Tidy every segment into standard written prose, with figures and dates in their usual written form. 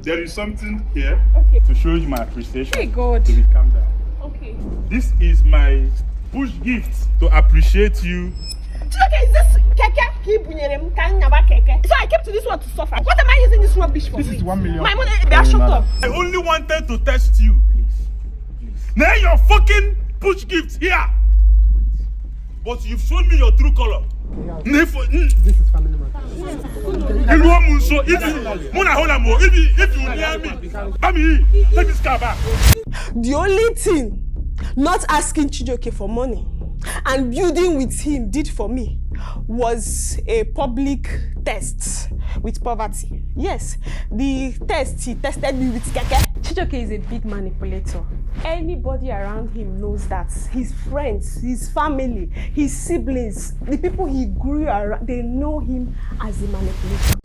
there is something here to show you my appreciation. Hey God. Baby, calm down. Okay. This is my push gift to appreciate you. Okay, is this keke? So I came to this one to suffer. What am I using this rubbish for? This is 1 million. My money, they are shut up. I only wanted to test you. Now your fucking push gift here. But you've shown me your true color. This is family matter. If you near me, Bami, take this car back. The only thing not asking Chijoke for money and building with him did for me was a public test with poverty. Yes, the test he tested me with keke. Chijoke is a big manipulator. Anybody around him knows that. His friends, his family, his siblings, the people he grew around, they know him as a manipulator.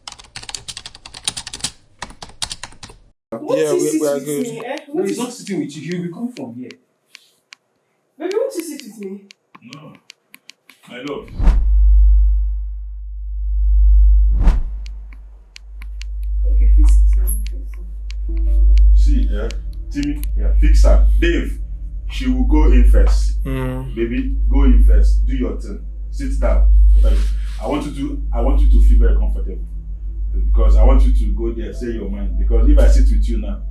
Yeah, we are good. No, he's not sitting with you. He will come from here. Baby, won't you sit with me? No, my love. Okay, fix it. See, Timmy, fix her. Dave, she will go in first. Baby, go in first. Do your thing. Sit down. I want you to feel very comfortable. Because I want you to go there, say your mind. Because if I sit with you now,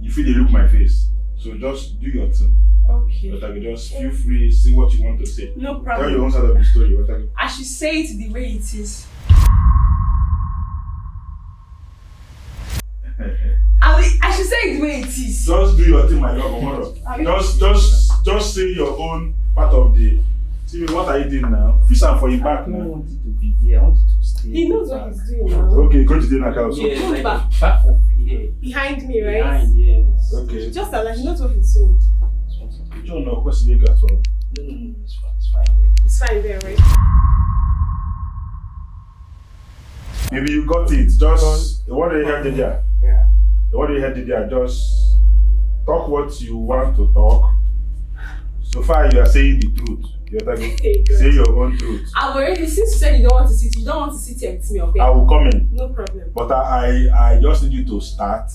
you feel they look my face. So just do your thing. Okay. But I will just feel free, say what you want to say. No problem. Tell your own side of the story. I should say it the way it is. I should say it the way it is. Just do your thing, my love. Just say your own part of the. See, what are you doing now? Fish am for your back now. I don't want it to be there. I want it to stay. He knows what he's doing now. Okay, go to the house. Yeah, Move like back. back of here. Behind me, right? Behind, yes. Okay. Just like he knows what he's doing. You don't know question you got from. No, it's fine. It's fine. It's fine there, right? Maybe you got it. Just what do you have there? Yeah. What do you have there? Just talk what you want to talk. So far, you are saying the truth. You're talking. Say your own truth. I've already, since you said you don't want to sit here with me, okay? I will come in. No problem. But I just need you to start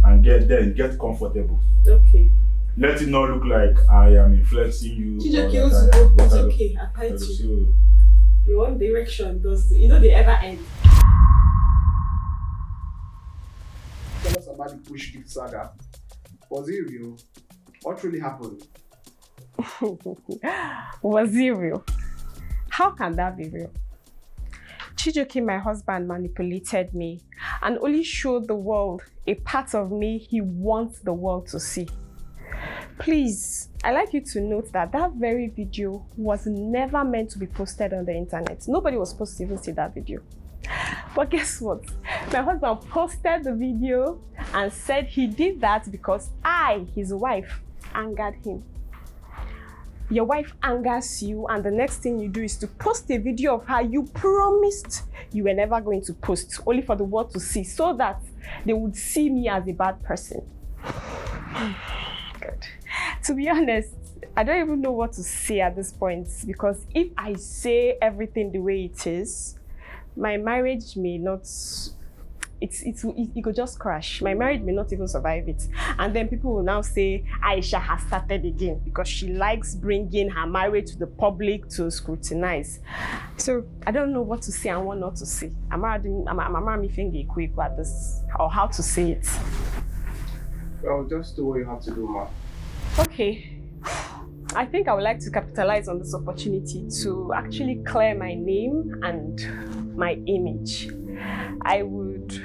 and get comfortable. Okay. Let it not look like I am influencing you. Chijoke also go. It's okay. I fight you. The one direction does, they ever end. Tell us about the push gift saga. Was it real? What really happened? Was it real? How can that be real? Chijoke, my husband, manipulated me and only showed the world a part of me he wants the world to see. Please, I'd like you to note that that very video was never meant to be posted on the internet. Nobody was supposed to even see that video. But guess what? My husband posted the video and said he did that because I, his wife, angered him. Your wife angers you and the next thing you do is to post a video of her you promised you were never going to post, only for the world to see, so that they would see me as a bad person. Good. To be honest, I don't even know what to say at this point, because if I say everything the way it is, my marriage may not, it could just crash. My marriage may not even survive it. And then people will now say Aisha has started again because she likes bringing her marriage to the public to scrutinize. So I don't know what to say and what not to say. I'm thinking quick at this, or how to say it. Well, just do what you have to do, ma. Okay. I think I would like to capitalize on this opportunity to actually clear my name and my image. I would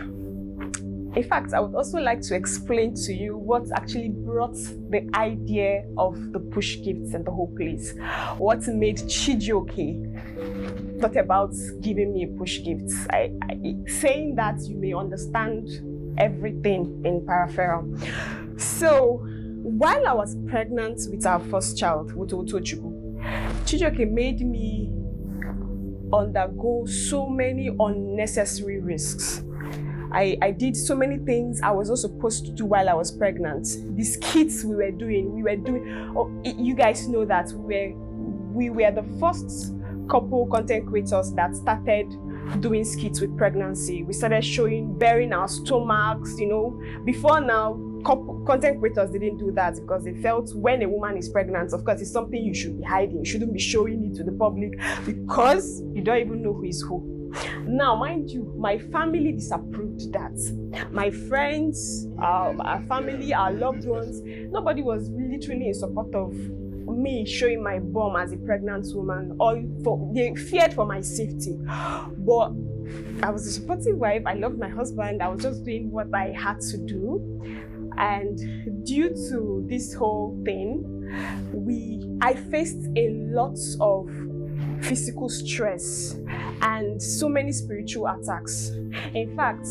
also like to explain to you what actually brought the idea of the push gifts and the whole place. What made Chijoke thought about giving me a push gift. Saying that, you may understand everything in peripheral. So, while I was pregnant with our first child, Chijoke made me undergo so many unnecessary risks. I did so many things I was not supposed to do while I was pregnant. The skits we were doing, you guys know that we were the first couple content creators that started doing skits with pregnancy. We started showing, bearing our stomachs, you know. Before now, content creators didn't do that because they felt when a woman is pregnant, of course, it's something you should be hiding. You shouldn't be showing it to the public because you don't even know who is who. Now, mind you, my family disapproved that. My friends, our family, our loved ones, nobody was literally in support of me showing my bum as a pregnant woman, or they feared for my safety. But I was a supportive wife. I loved my husband. I was just doing what I had to do. And due to this whole thing, I faced a lot of physical stress and so many spiritual attacks. In fact,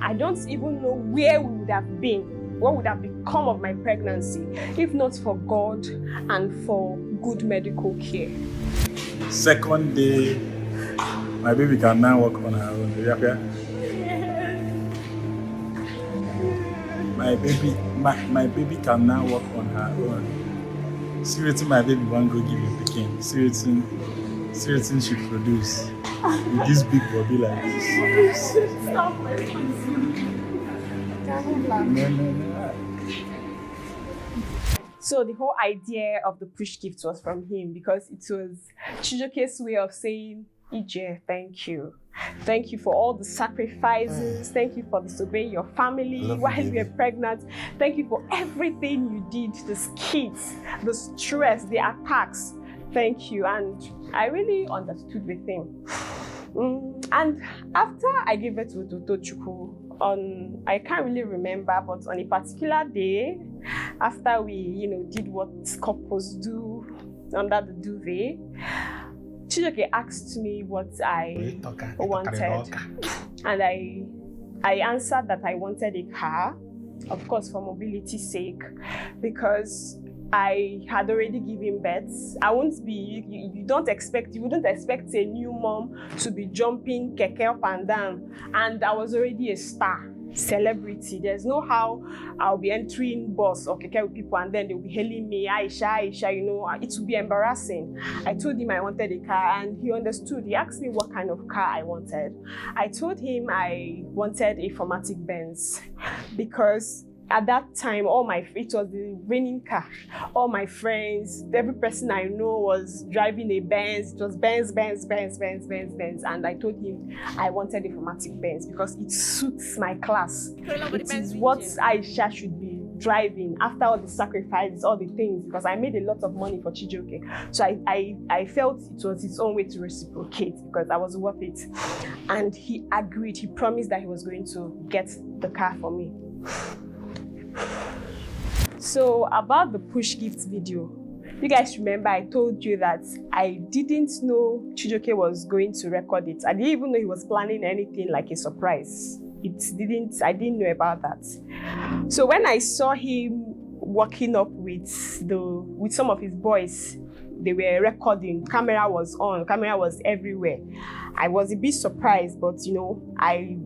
I don't even know where we would have been, what would have become of my pregnancy if not for God and for good medical care. Second day, my baby can now walk on her own. Are you happy? My baby can now walk on her own. Seriously, my baby won't go give you picking. Seriously, she produce with this big body like this. Stop. No. So the whole idea of the push gift was from him because it was Chijoke's way of saying, Ije, thank you. Thank you for all the sacrifices. Thank you for disobeying your family while you were pregnant. Thank you for everything you did, the skits, the stress, the attacks. Thank you. And I really understood with him. And after I gave birth to Tochukwu, I can't really remember, but on a particular day, after we, did what couples do under the duvet, Chijoke asked me what I wanted, and I answered that I wanted a car, of course for mobility's sake, because I had already given birth. I won't be, you wouldn't expect a new mom to be jumping keke up and down, and I was already a star. Celebrity. There's no how I'll be entering bus or keke with people and then they'll be hailing me, Aisha, it would be embarrassing. I told him I wanted a car and he understood. He asked me what kind of car I wanted. I told him I wanted a Formatic Benz because at that time, it was the reigning car. All my friends, every person I know was driving a Benz. It was Benz. And I told him I wanted a Formatic Benz because it suits my class. It is what Aisha should be driving after all the sacrifices, all the things, because I made a lot of money for Chijoke. So I felt it was his own way to reciprocate because I was worth it. And he agreed. He promised that he was going to get the car for me. So about the push gifts video, you guys remember I told you that I didn't know Chijoke was going to record it. I didn't even know he was planning anything like a surprise. I didn't know about that. So when I saw him walking up with some of his boys, they were recording, camera was on, camera was everywhere. I was a bit surprised, but I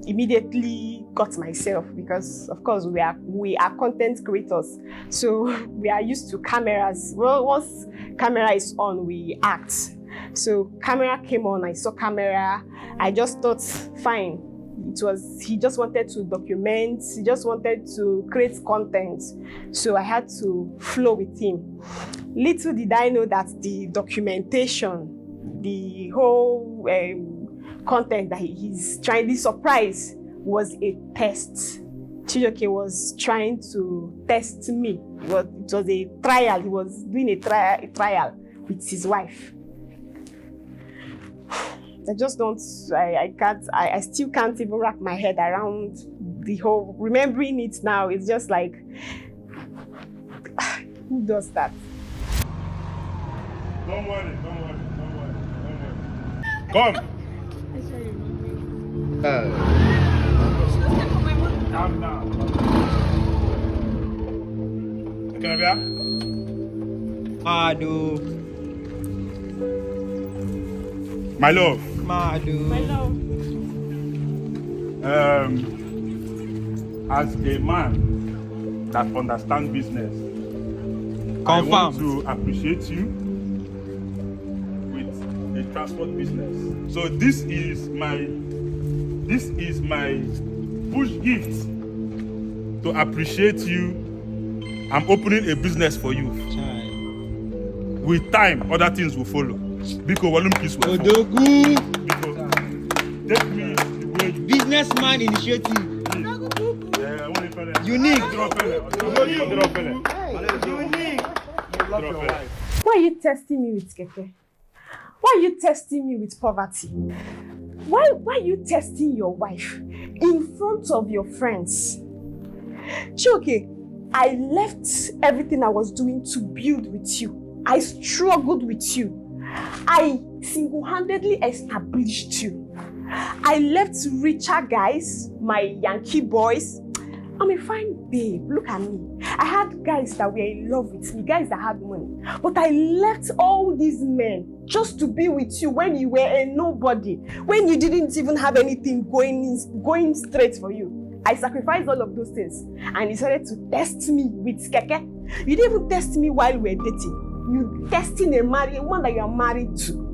immediately got myself because of course we are content creators, so we are used to cameras. Well, once camera is on, we act. So camera came on, I saw camera, I just thought fine. He just wanted to document, he just wanted to create content, so I had to flow with him. Little did I know that the documentation, the whole content that he's trying, this surprise was a test. Chijoke was trying to test me. It was a trial. He was doing a trial with his wife. I still can't even wrap my head around the whole, remembering it now, it's just like, who does that? Don't worry. Come. Calm down. Madu. My love. Madu. My love. As a man that understands business, I Confirm. want to appreciate you with a transport business. So this is my push gift to appreciate you. I'm opening a business for you. With time, other things will follow. Because volume kiss will Odogwu. Take me the way you Businessman initiative. Unique. Why are you testing me with keke? Why are you testing me with poverty? Why are you testing your wife in front of your friends? Chioke, I left everything I was doing to build with you. I struggled with you. I single-handedly established you. I left richer guys, my Yankee boys. I'm a fine babe, look at me. I had guys that were in love with me, guys that had money. But I left all these men just to be with you when you were a nobody, when you didn't even have anything going straight for you. I sacrificed all of those things and you decided to test me with keke. You didn't even test me while we were dating. You testing a woman that you are married to.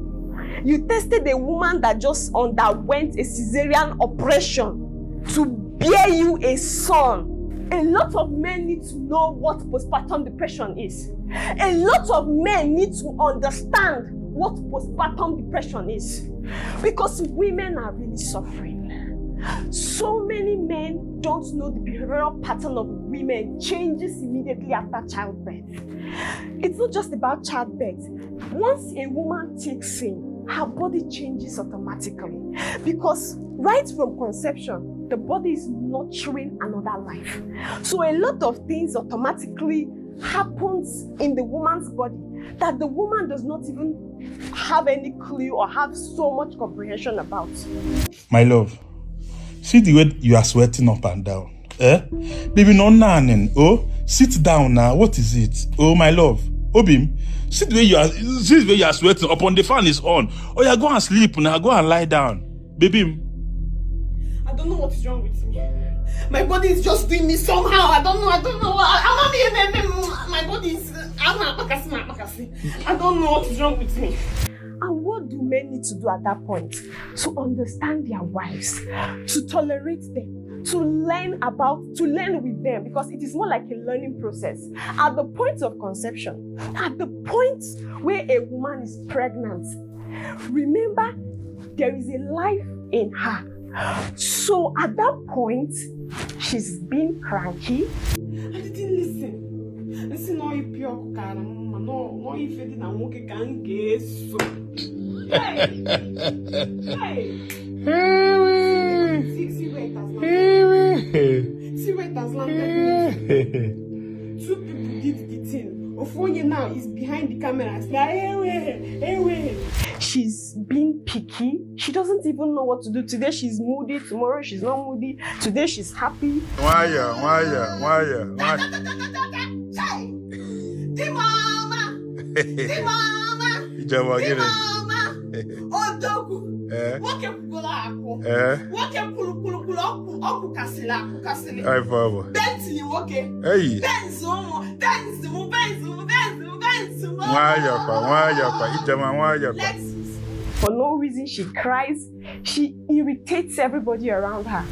You tested a woman that just underwent a cesarean operation to bear you a son. A lot of men need to know what postpartum depression is. A lot of men need to understand what postpartum depression is. Because women are really suffering. So many men don't know the behavioral pattern of women changes immediately after childbirth. It's not just about childbirth. Once a woman takes in, her body changes automatically. Because right from conception, the body is nurturing another life. So a lot of things automatically happens in the woman's body that the woman does not even have any clue or have so much comprehension about. My love, see the way you are sweating up and down. Baby, no nanin. Oh, sit down now. What is it? Oh, my love. Obim, see the way you are sweating up on the fan is on. Oh, yeah, go and sleep now. Go and lie down. Baby. I don't know what is wrong with me. My body is just doing me somehow. I don't know. My body is. I don't know what is wrong with me. And what do men need to do at that point? To understand their wives, to tolerate them, to learn with them, because it is more like a learning process. At the point of conception, at the point where a woman is pregnant, remember there is a life in her. So at that point, she's been cranky. I didn't listen. Listen, no, you pure caramba. No, you feel that I'm can get so. Hey. See where it has landed. See where it has landed. Two people did the thing. Ofonye now is behind the camera. It's like, hey. She's being picky. She doesn't even know what to do. Today she's moody. Tomorrow she's not moody. Today she's happy. Why? The mama. Odogwu. What can go What can pull kasila. Hi, Baba. Bentley, okay. Hey. Benz. For no reason, she cries. She irritates everybody around her.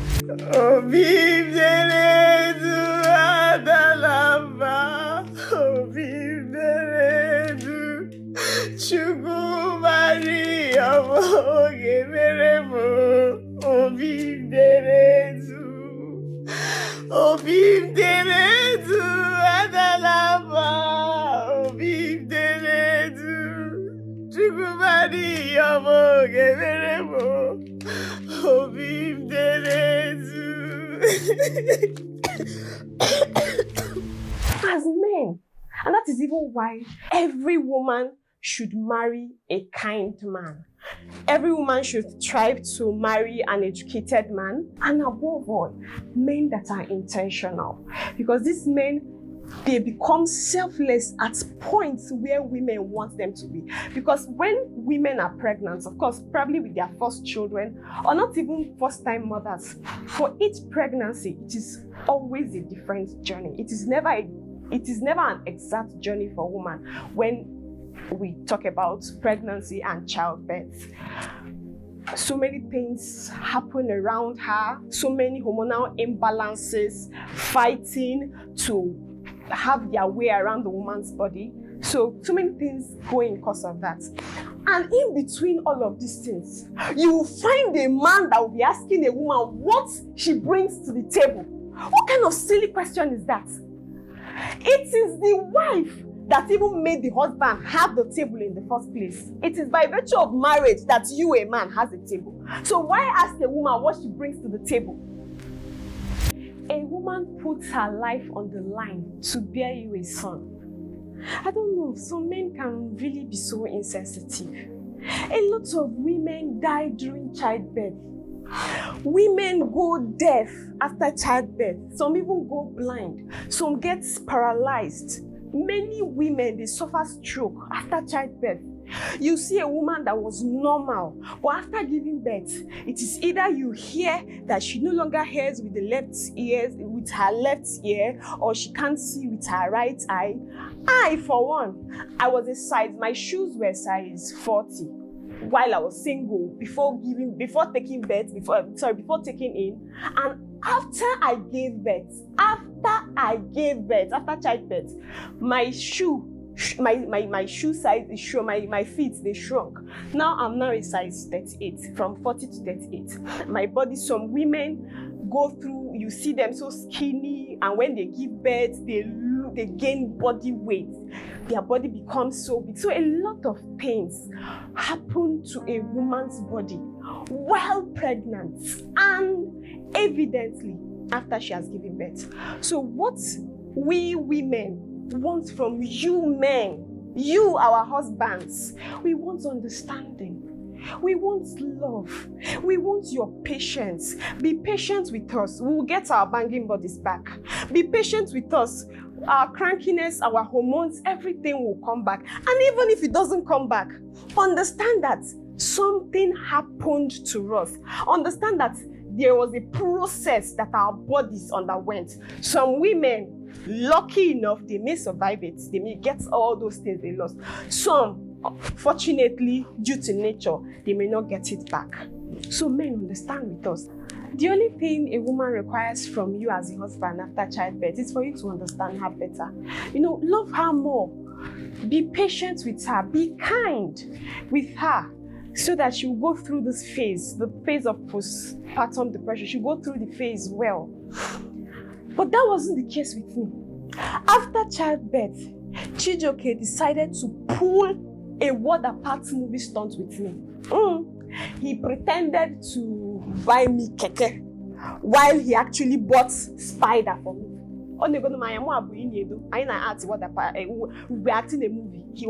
As men, and that is even why every woman should marry a kind man. Every woman should strive to marry an educated man, and above all, men that are intentional. Because these men, they become selfless at points where women want them to be. Because when women are pregnant, of course, probably with their first children, or not even first-time mothers, for each pregnancy, it is always a different journey. It is never an exact journey for a woman when we talk about pregnancy and childbirth. So many things happen around her, so many hormonal imbalances fighting to have their way around the woman's body. So many things going because of that. And in between all of these things, you will find a man that will be asking a woman what she brings to the table. What kind of silly question is that? It is the wife that even made the husband have the table in the first place. It is by virtue of marriage that you, a man, has a table. So why ask a woman what she brings to the table? A woman puts her life on the line to bear you a son. I don't know, some men can really be so insensitive. A lot of women die during childbirth. Women go deaf after childbirth. Some even go blind. Some get paralyzed. Many women, they suffer stroke after childbirth. You see a woman that was normal, but after giving birth, it is either you hear that she no longer hears with the left ear, with her left ear, or she can't see with her right eye. I, for one, my shoes were size 40 while I was single, before taking in, and after I gave birth, after childbirth, my shoe size is shrunk, my feet, they shrunk. Now I'm a size 38, from 40 to 38. My body, some women go through, you see them so skinny, and when they give birth, they gain body weight. Their body becomes so big. So a lot of things happen to a woman's body while pregnant and evidently after she has given birth. So what we women want from you men, you, our husbands, we want understanding. We want love. We want your patience. Be patient with us. We will get our banging bodies back. Be patient with us. Our crankiness, our hormones, everything will come back. And even if it doesn't come back, understand that something happened to us. Understand that there was a process that our bodies underwent. Some women, lucky enough, they may survive it. They may get all those things they lost. Some, fortunately, due to nature, they may not get it back. So men, understand with us. The only thing a woman requires from you as a husband after childbirth is for you to understand her better. Love her more. Be patient with her. Be kind with her, so that she will go through this phase, the phase of postpartum depression. She'll go through the phase well. But that wasn't the case with me. After childbirth, Chijioke decided to pull a word apart movie stunt with me. He pretended to buy me keke while he actually bought spider for me. We were acting a movie. He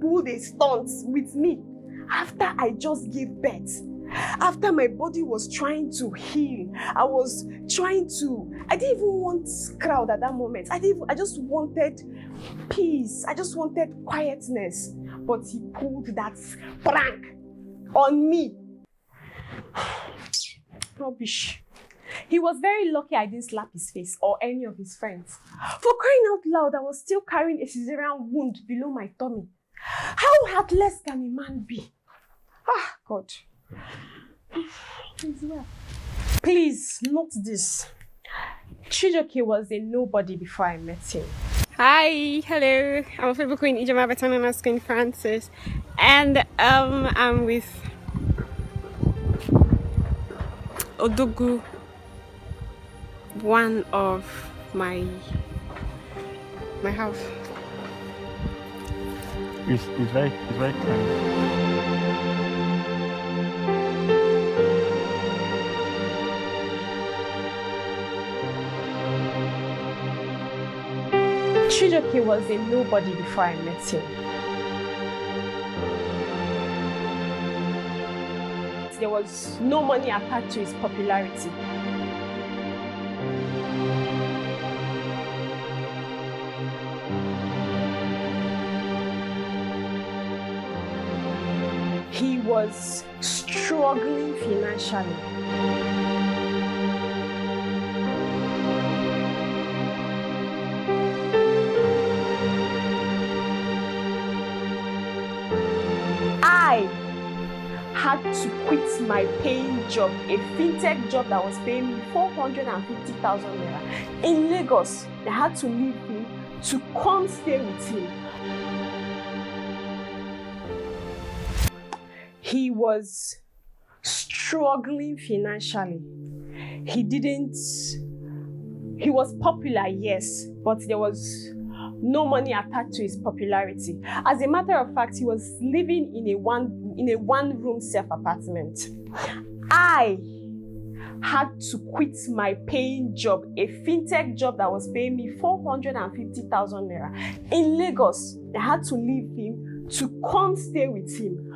pulled a stunt with me after I just gave birth. After my body was trying to heal, I didn't even want crowd at that moment. I just wanted peace. I just wanted quietness. But he pulled that prank on me. Rubbish. He was very lucky I didn't slap his face or any of his friends. For crying out loud, I was still carrying a cesarean wound below my tummy. How heartless can a man be? God. Please, note this. Chijioke was a nobody before I met him. Hi, hello. I'm Favorite Queen Ijoma, better known as Queen Francis, and I'm with Odogwu, one of my house. It's very kind. Chijioke was a nobody before I met him. There was no money attached to his popularity. He was struggling financially. had to quit my paying job, a fintech job that was paying me 450,000 naira in Lagos. I had to leave him to come stay with him. He was struggling financially. He was popular, yes, but there was no money attached to his popularity. As a matter of fact, he was living in a one-room self-apartment. I had to quit my paying job, a fintech job that was paying me 450,000 naira in Lagos. I had to leave him to come stay with him.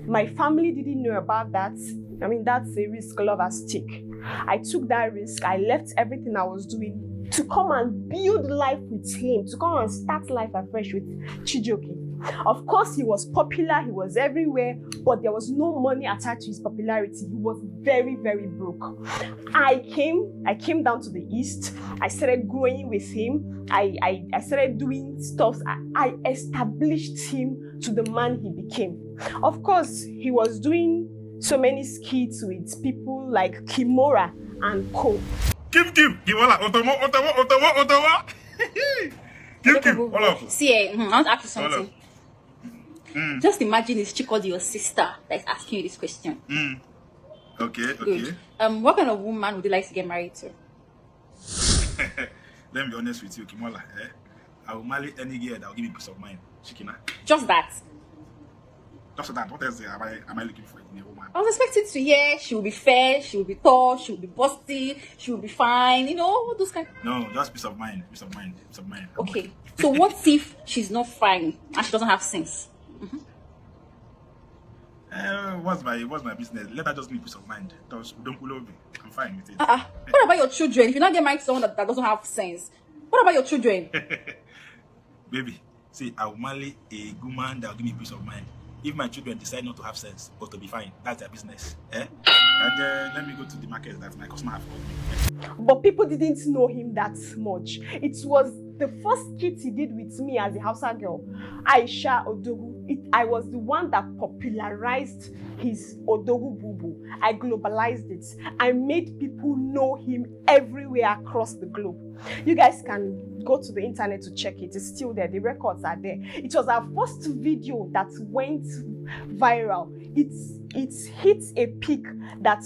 My family didn't know about that. I mean, that's a risk lovers take. I took that risk. I left everything I was doing to come and build life with him, to come and start life afresh with Chijioke. Of course, he was popular, he was everywhere, but there was no money attached to his popularity. He was very, very broke. I came down to the east. I started growing with him. I started doing stuff. I established him to the man he became. Of course, he was doing so many skits with people like Kimora and Co. Kimora, Ottawa. Kim, hold up. See, I want to ask you something. Just imagine it's Chikodi, your sister, that is asking you this question. Okay. Good. What kind of woman would you like to get married to? Let me be honest with you, Kimola. I will marry any girl that will give me peace of mind. Shikina. Just that. Just that. What else am I looking for in a woman? I was expecting to hear she will be fair, she will be tall, she will be busty, she will be fine, you know, all those kind. No, just peace of mind. Okay. So what if she's not fine and she doesn't have sense? What's my business? Let her just need peace of mind. Don't pull over me. I'm fine with it. What about your children? If you not get married to someone that doesn't have sense, what about your children? Baby, see, I will marry a woman that will give me peace of mind. If my children decide not to have sense or to be fine, that's their business. And let me go to the market that my customer have called me. But people didn't know him that much. It was the first skit he did with me as a Hausa girl, Aisha Odogwu. I was the one that popularized his Odogwu Bubu. I globalized it. I made people know him everywhere across the globe. You guys can go to the internet to check it. It's still there. The records are there. It was our first video that went viral. It hit a peak that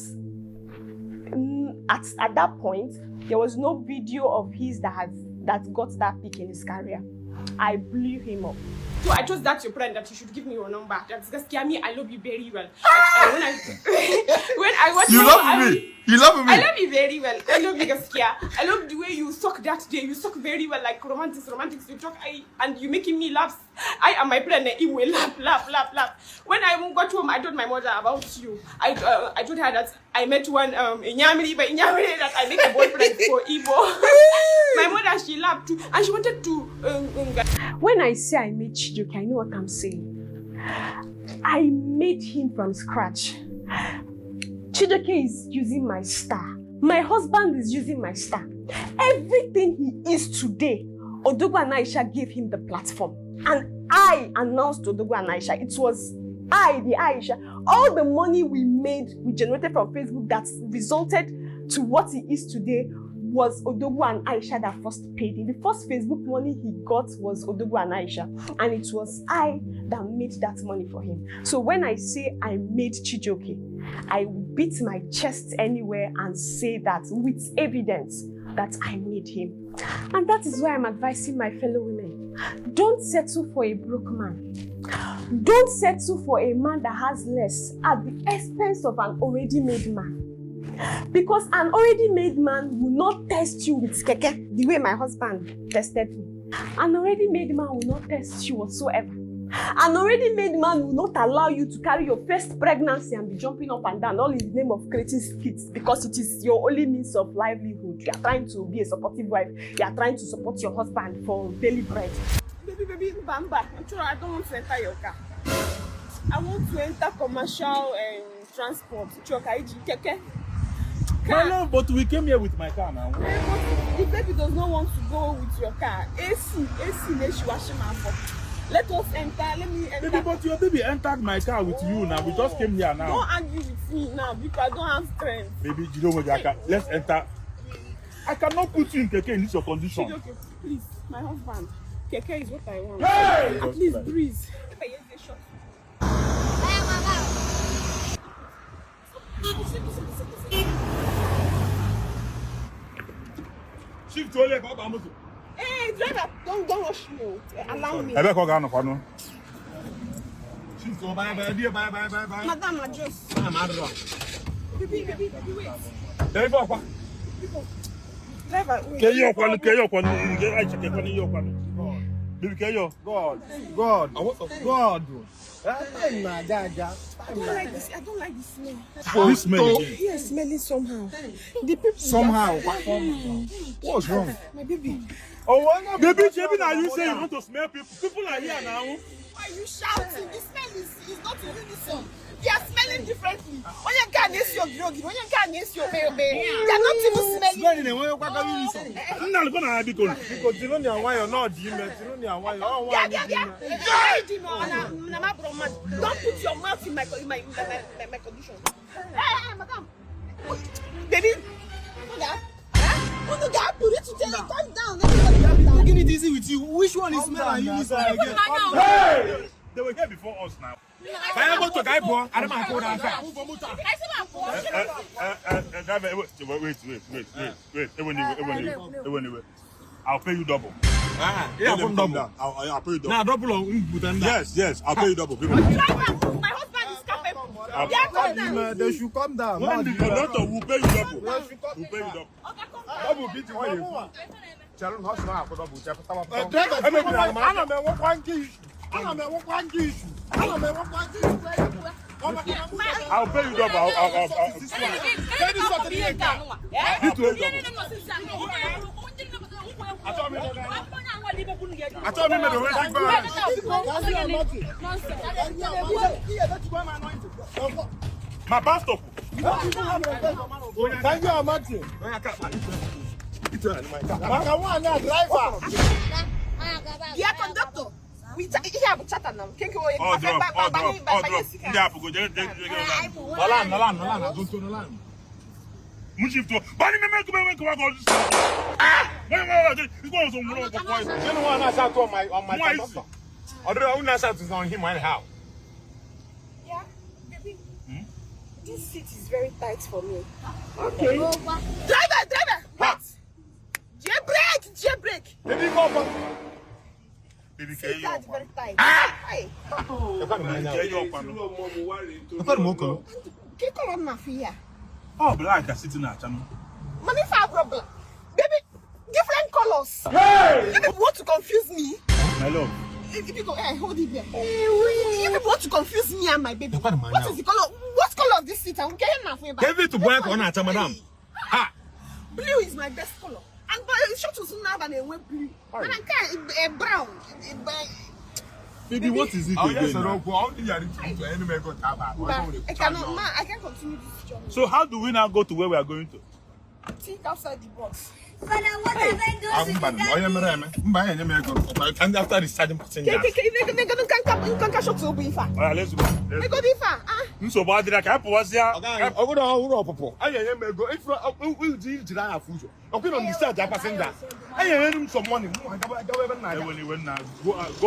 at that point there was no video of his that got that peak in his career. I blew him up. So I chose that your friend that you should give me your number. That's because Kiami, I love you very well. When I watch you love me. You love me. I love you very well. I love you, Gaskia. I love the way you suck that day. You suck very well, like romantics. You talk, and you making me laugh. I am my friend. He will laugh. When I got home, I told my mother about you. I told her that I met one in Yamiri, but in Yamiri that I make a boyfriend for Igbo. My mother, she laughed too, and she wanted to. When I say I made Chijioke, I know what I'm saying. I made him from scratch. Chijioke is using my star. My husband is using my star. Everything he is today, Odogwu and Aisha gave him the platform. And I announced Odogwu and Aisha. It was I, the Aisha. All the money we generated from Facebook that resulted to what he is today was Odogwu and Aisha that first paid him. The first Facebook money he got was Odogwu and Aisha. And it was I that made that money for him. So when I say I made Chijioke, I beat my chest anywhere and say that with evidence that I made him. And that is why I'm advising my fellow women. Don't settle for a broke man. Don't settle for a man that has less at the expense of an already made man. Because an already made man will not test you with keke the way my husband tested me. An already made man will not test you whatsoever. An already made man will not allow you to carry your first pregnancy and be jumping up and down all in the name of creating skits because it is your only means of livelihood. You are trying to be a supportive wife. You are trying to support your husband for daily bread. Baby, Bamba, I'm sure I don't want to enter your car. I want to enter commercial transport. Keke. No, but we came here with my car now. The baby does not want to go with your car. AC, she washing my for. Let us enter. Let me enter. Baby, but your baby entered my car with you now. We just came here now. Don't argue with me now because I don't have strength. Baby, you don't want to. Let's enter. I cannot put you in keke in this your condition. Okay, please, my husband. Keke is what I want. Hey! Please breathe. Shift to ole baba moto. Hey, driver, don't rush me. Allow me. Ebe ko ga no kwano. Shift to bye. Madam, I just. Baby, wait. Dey for kwa. Driver, wait. Ke yo kwano, I check kwano yo kwano. Baby ke yo. God. I don't like this. I don't like the smell. This smell again. Yes, smelling somehow. The people. Somehow. What's wrong? My baby. Oh, baby, now you say you want to smell people. People are here now. Why are you shouting? The smell is not in unison. They are smelling differently. When you can't use your drug, when you can't use your baby, they are not even smelling. When you want to unison. I'm not going to be cool. Because you know why you're not demon. You know why you're all one. Don't put your mouth in my condition. Hey, madam. Baby. Calm down. Taking it easy with you. Which one is smell and unison again? Hey! They were here before us now. I am going to guy boy. I don't mind going outside. Wait. I'll pay you double. Yeah, from double. I'll pay you double. Now double on Yes, I'll pay you double. My husband is capable. They should come down. We'll pay you double. We'll pay you double. Double beat you. Tell them how to double. I'll pay you double. I told me the way my pastor. Thank you, Amati. Yeah, conductor. We have a chat now. Can't go away. Oh, drop. Mushifto. Bani me make go go. Ah! This one was on wrong for voice. You know what I said on my conductor. Although I wouldn't say it's on him anyhow. Yeah, baby. This seat is very tight for me. Okay. Driver! Wait! Jailbreak! Baby, go back. Baby, Seat is very tight. Hey. Oh, black are sitting at channel. Money for problem. Baby, different colors. Hey! You people want to confuse me? My love. If you go, hey, hold it there. You people want to confuse me and my baby. What is the color? What color of this seat? I'm getting nothing. Give it to black on at madam. Ha! Blue is my best color. And but short to soon have an blue. And I can't brown. Baby, what is it again? I can't continue this journey. So how do we now go to where we are going to? Think outside the box. And after the starting passenger. Let's go. So bad that I was here. I go I go. If we did I have food. Okay, on the start passenger. I am some money. Go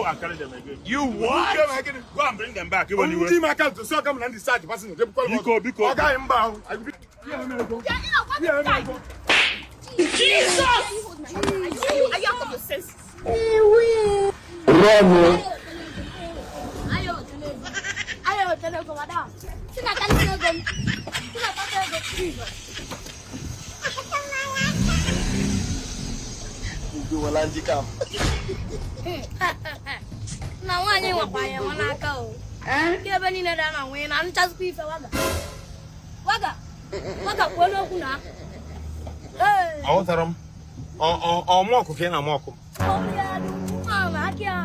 and carry them again. You what? Go and bring them back. When you my account to so come and decide the passenger. Because I am bound. Jesus! Are you out of your senses? Na wanye wapaya wanaka o. Kile bani na dana we na ncha squeeze waga kwelo kuna. Awotaram. Moko ke na moko.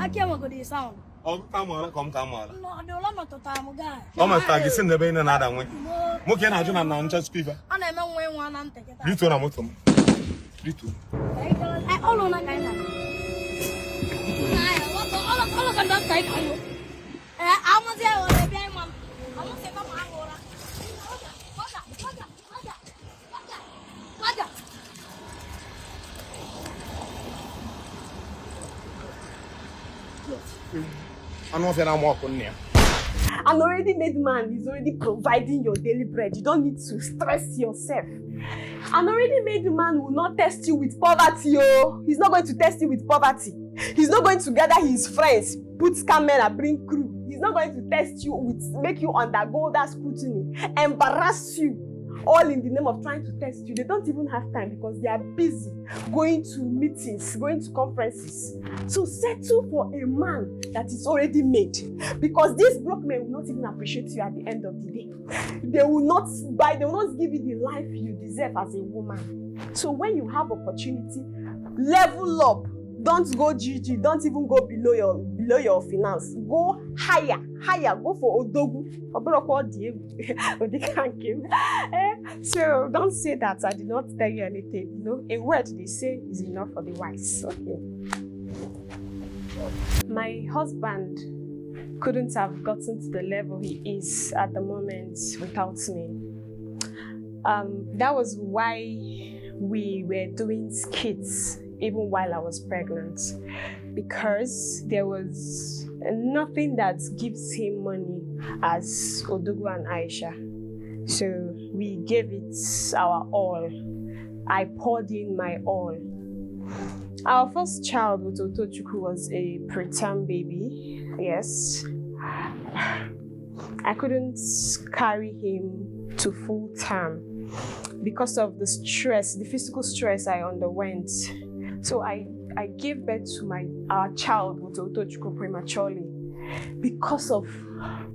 Akia magodi sound. Kamara. No, de la matota mo guy. Ma tagi sin na be na ada nwe. Mo ke na aju na ncha squeeze. Ana eme nwe nwa na nteketa. Bitu na moto. Bitu. Olo na kaina. conductor, I know. I'm not there on the game, mom. I'm not saying, Mama, An already made man is already providing your daily bread. You don't need to stress yourself. An already made man will not test you with poverty. Oh, he's not going to test you with poverty. He's not going to gather his friends, put camera, bring crew. He's not going to test you with, make you undergo that scrutiny, embarrass you, all in the name of trying to test you. They don't even have time because they are busy going to meetings, going to conferences. So settle for a man that is already made, because these broke men will not even appreciate you at the end of the day. They will not give you the life you deserve as a woman. So when you have opportunity, level up. Don't go GG, don't even go below your finance. Go higher, go for Odogwu. So don't say that I did not tell you anything. You know, a word they say is enough for the wise. Okay. My husband couldn't have gotten to the level he is at the moment without me. That was why we were doing skits even while I was pregnant, because there was nothing that gives him money as Odogwu and Aisha. So we gave it our all. I poured in my all. Our first child with Odogwu was a preterm baby. Yes. I couldn't carry him to full term because of the stress, the physical stress I underwent. So I gave birth to our child with Odogwu prematurely because of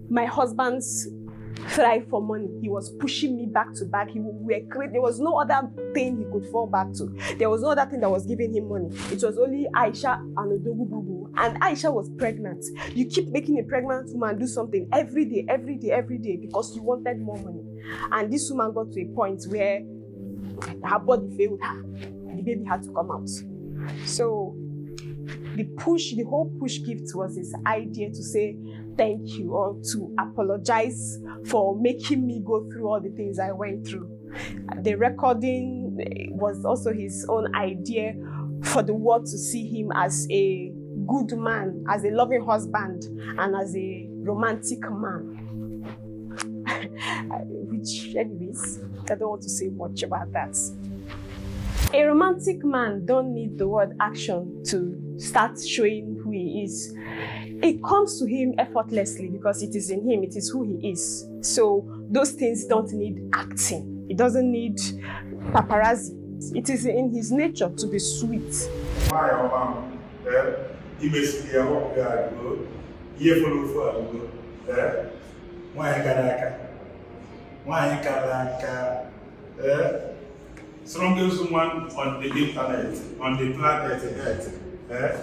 my husband's thrive for money. He was pushing me back to back. There was no other thing he could fall back to. There was no other thing that was giving him money. It was only Aisha and Odogwu Bubu. And Aisha was pregnant. You keep making a pregnant woman do something every day because you wanted more money. And this woman got to a point where her body failed her. The baby had to come out. So the whole push gift was his idea to say thank you or to apologize for making me go through all the things I went through. The recording was also his own idea for the world to see him as a good man, as a loving husband, and as a romantic man. Which, anyways, I don't want to say much about that. A romantic man don't need the word action to start showing who he is. It comes to him effortlessly because it is in him, it is who he is. So those things don't need acting. It doesn't need paparazzi. It is in his nature to be sweet. Strongest woman on the internet, on the planet Earth.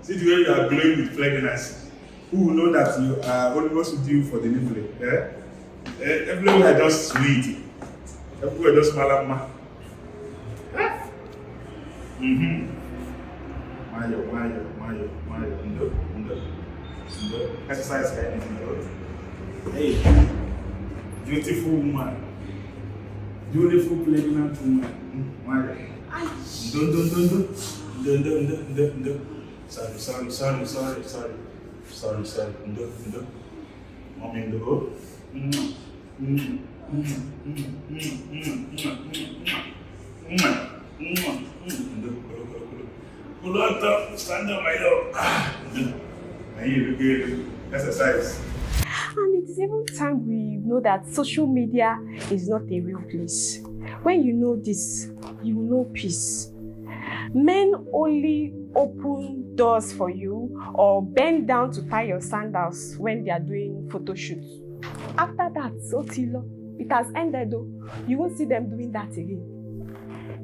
See the way you are glowing with pregnancy. Who will know that you are almost due for delivery? Everywhere just sweet. Everywhere just malama. Mayo. No. Exercise anything. Hey, beautiful woman. Beautiful pregnant woman. Don't. Sorry. Don't. Mommy in the hole. Stand up, my dog. Exercise. And it is even time we know that social media is not a real place. When you know this, you will know peace. Men only open doors for you or bend down to tie your sandals when they are doing photo shoots. After that, it has ended though. You won't see them doing that again.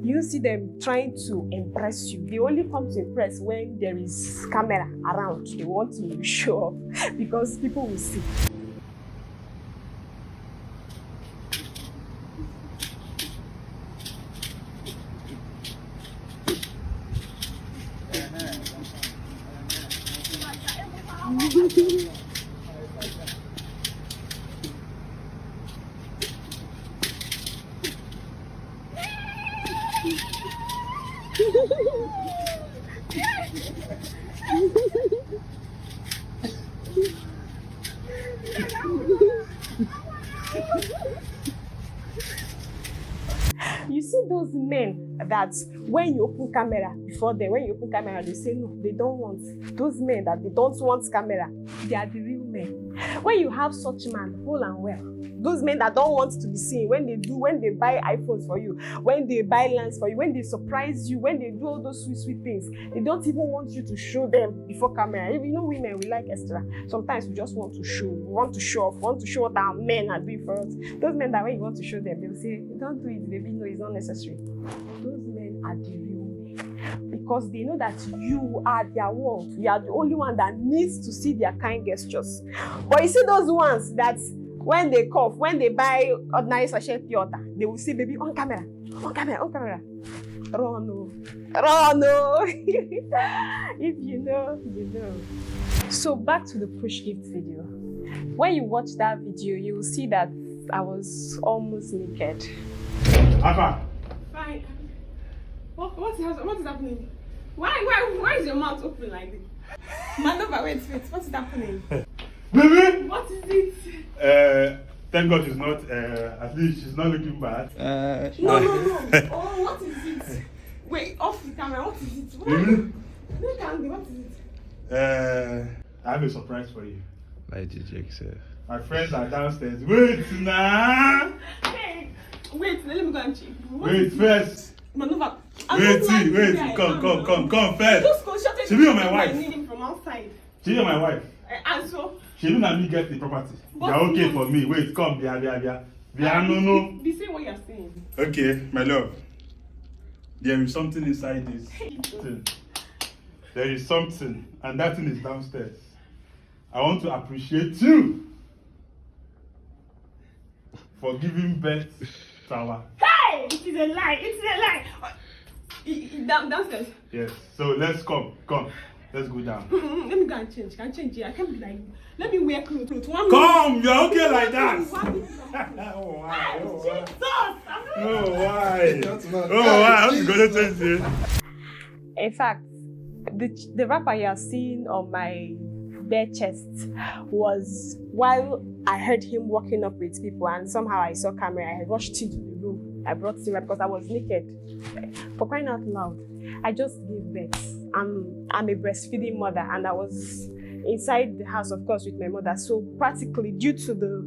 You won't see them trying to impress you. They only come to impress when there is camera around. They want to show off because people will see. You see those men that when you open camera before them, when you open camera, they say no, they don't want. Those men that they don't want camera, they are the real men. When you have such man, whole and well, those men that don't want to be seen, when they buy iPhones for you, when they buy lands for you, when they surprise you, when they do all those sweet things, they don't even want you to show them before camera. You know, women, we like extra. Sometimes we just want to show. We want to show off. We want to show what our men are doing for us. Those men that when you want to show them, they'll say, don't do it, baby. No, it's not necessary. Those men are the real men because they know that you are their world. You are the only one that needs to see their kind gestures. But you see those ones that when they cough, when they buy ordinary sachet pure water, they will say, baby, on camera, on camera, on camera. Run, no. Run, no. If you know, you know. So back to the push gift video. When you watch that video, you will see that I was almost naked. Alpha. Fine. What is happening? Why is your mouth open like this? Manova, wait. What is happening? Baby! What is it? Thank God she's not, at least she's not looking bad. No. Oh, what is it? Wait, off the camera. What is it? Look at me. What is it? I have a surprise for you. Like DJ sir. My friends are downstairs. Wait now. Hey, wait. Let me go and check. Wait first. Manova. Wait. Come first. Just go shut it. She be on my wife. From outside. She be my wife. And so. She didn't let me get the property. They're okay for me. Wait, come, Bia, no. Be saying what you're saying. Okay, my love. There is something inside this thing. There is something, and that thing is downstairs. I want to appreciate you for giving birth to our. Hey! It is a lie. Downstairs. Yes. So let's come. Let's go down. Let me go and change. Can change it. I can't be like. Let me wear clothes. Come, you're okay like that. Oh why? How you gonna change it? In fact, the wrapper you are seeing on my bare chest was while I heard him walking up with people, and somehow I saw camera. I rushed into the room. I brought him because I was naked. For crying out loud, I just gave birth. I'm a breastfeeding mother, and I was inside the house, of course, with my mother. So practically, due to the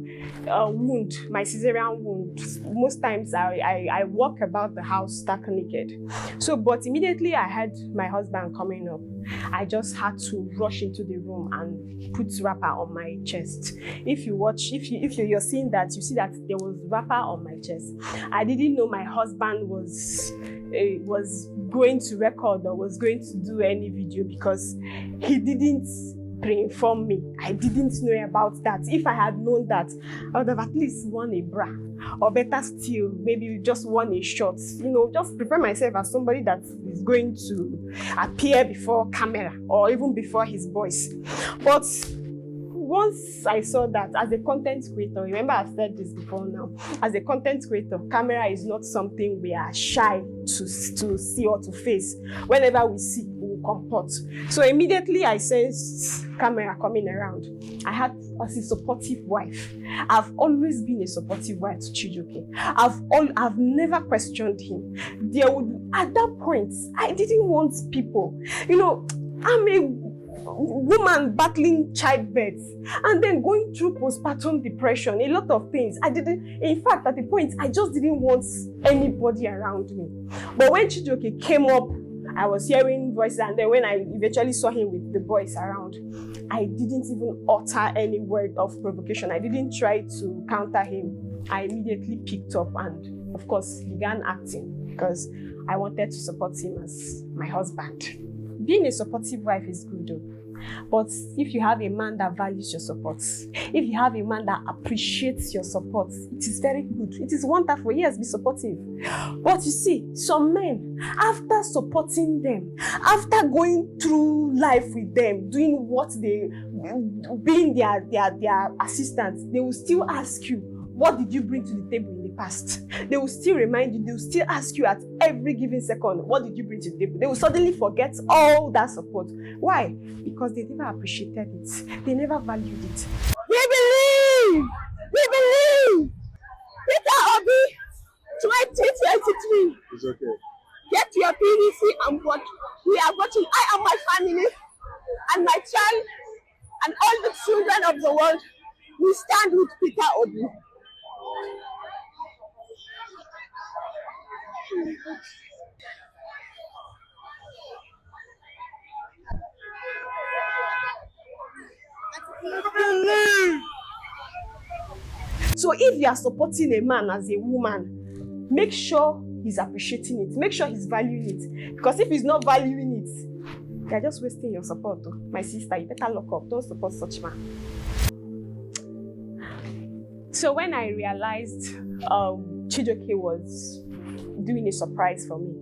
wound, my cesarean wound, most times I walk about the house stark naked. So, but immediately I heard my husband coming up. I just had to rush into the room and put wrapper on my chest. If you're seeing that, you see that there was wrapper on my chest. I didn't know my husband was going to record or was going to do any video because he didn't pre-inform me. I didn't know about that. If I had known that, I would have at least worn a bra, or better still, maybe just worn a short. You know, just prepare myself as somebody that is going to appear before camera or even before his voice. But once I saw that as a content creator, remember I've said this before now, as a content creator, camera is not something we are shy to see or to face. Whenever we see, we will comport. So immediately I sensed camera coming around. I had as a supportive wife. I've always been a supportive wife to Chijioke. I've never questioned him. At that point, I didn't want people. You know, I'm a woman battling childbirth and then going through postpartum depression, a lot of things. In fact, at the point, I just didn't want anybody around me. But when Chijioke came up, I was hearing voices, and then when I eventually saw him with the boys around, I didn't even utter any word of provocation. I didn't try to counter him. I immediately picked up and, of course, began acting because I wanted to support him as my husband. Being a supportive wife is good though. But if you have a man that values your support, if you have a man that appreciates your support, it is very good. It is wonderful. Yes, be supportive. But you see, some men, after supporting them, after going through life with them, doing what they, being their assistants, they will still ask you, what did you bring to the table in the past? They will still remind you, they will still ask you at every given second, what did you bring to the table? They will suddenly forget all that support. Why? Because they never appreciated it. They never valued it. We believe! We believe! Peter Obi, 2023. It's okay. Get your PVC and vote. We are voting. I and my family and my child and all the children of the world, we stand with Peter Obi. So if you are supporting a man as a woman, make sure he's appreciating it. Make sure he's valuing it. Because if he's not valuing it, you're just wasting your support. Though. My sister, you better lock up. Don't support such man. So when I realized Chijoke was doing a surprise for me,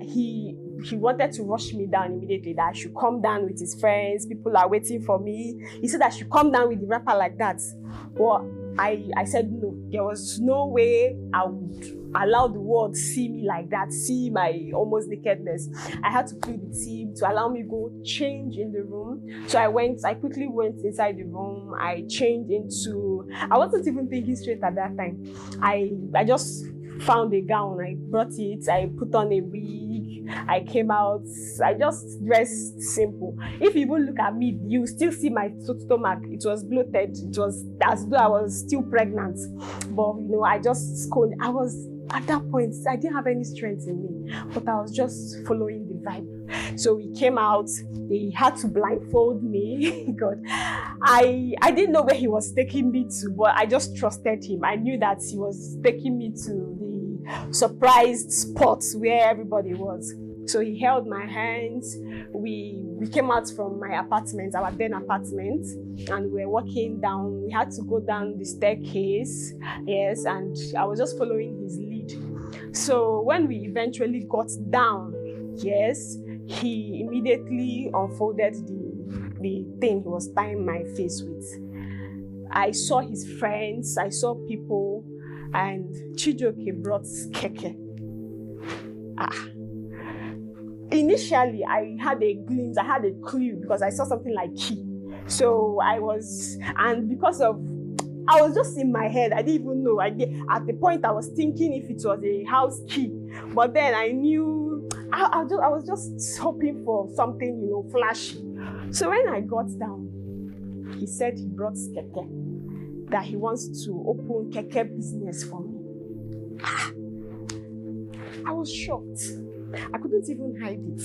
he wanted to rush me down immediately, that I should come down with his friends. People are waiting for me. He said I should come down with the rapper like that. But I said no. There was no way I would allow the world see me like that, see my almost nakedness. I had to plead with him to allow me go change in the room. So I quickly went inside the room. I changed into, I wasn't even thinking straight at that time. I just found a gown, I brought it, I put on a wig, I came out, I just dressed simple. If you even look at me, you still see my stomach. It was bloated, it was as though I was still pregnant. But you know, I was at that point, I didn't have any strength in me, but I was just following the vibe. So we came out, they had to blindfold me. God, I didn't know where he was taking me to, but I just trusted him. I knew that he was taking me to the surprised spot where everybody was. So he held my hands. We came out from my apartment, our then apartment, and we were walking down. We had to go down the staircase, yes, and I was just following his lead. So when we eventually got down, yes, he immediately unfolded the thing he was tying my face with. I saw his friends, I saw people, and Chijoke brought keke. Initially, I had a glimpse, I had a clue because I saw something like key. So I was just in my head, I didn't even know. At the point I was thinking if it was a house key, but then I knew, I was just hoping for something, you know, flashy. So when I got down, he said he brought keke, that he wants to open keke business for me. I was shocked. I couldn't even hide it.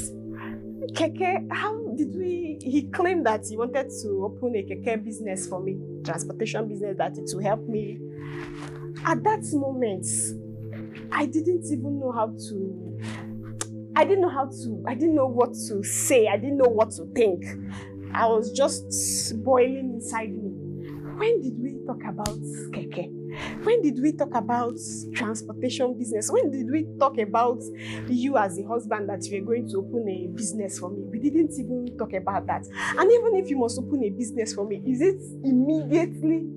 Keke, he claimed that he wanted to open a keke business for me, transportation business, that it will help me. At that moment, I didn't know what to say, I didn't know what to think. I was just boiling inside me. When did we talk about keke? When did we talk about transportation business? When did we talk about you as a husband that you were going to open a business for me? We didn't even talk about that. And even if you must open a business for me, is it immediately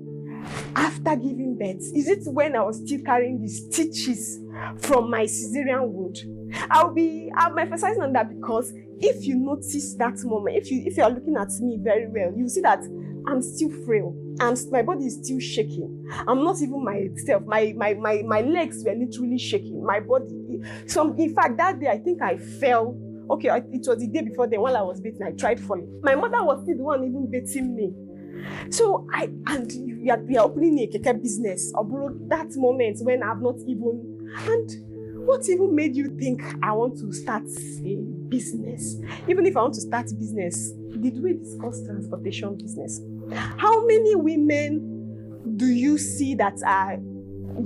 after giving birth? Is it when I was still carrying the stitches from my cesarean wound? I'm emphasizing on that because if you notice that moment, if you are looking at me very well, you see that I'm still frail and my body is still shaking. I'm not even myself. My legs were literally shaking. My body. So in fact, that day I think I fell. Okay, it was the day before then while I was bathing, I tried falling. My mother was still the one even bathing me. So we are opening a keke business. That moment when I've not even, and what even made you think I want to start a business? Even if I want to start business, did we discuss transportation business? How many women do you see that are